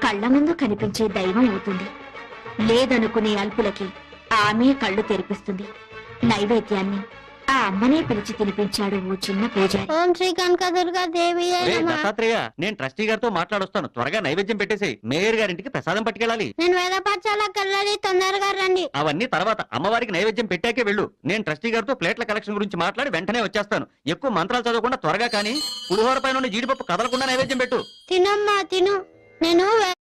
కళ్ళ ముందు కనిపించే దైవం అవుతుంది. లేదనుకునే అల్పులకి ఆమె కళ్ళు తెరిపిస్తుంది. నైవేద్యాన్ని ఆ అమ్మనే పిలిచి తినిపించాడు ఓ చిన్న పూజారి. ఓం శ్రీ కనకదుర్గా దేవి దత్తాత్రేయ, నేను ట్రస్టీ గారితో మాట్లాడొస్తాను. త్వరగా నైవేద్యం పెట్టేసి మేయర్ గారింటికి ప్రసాదం పట్టుకెళ్ళాలి. నేను వేద పాఠశాలకు వెళ్ళాలి, తొందరగా రండి. అవన్నీ తర్వాత, అమ్మవారికి నైవేద్యం పెట్టాకే వెళ్ళు. నేను ట్రస్టీ గారితో ప్లేట్ల కలెక్షన్ గురించి మాట్లాడి వెంటనే వచ్చేస్తాను. ఎక్కువ మంత్రాలు చదవకుండా త్వరగా కానీ పులిహోర పైన జీడిపప్పు కదలకుండా నైవేద్యం పెట్టు. తినమ్మా తిను. నేను వేద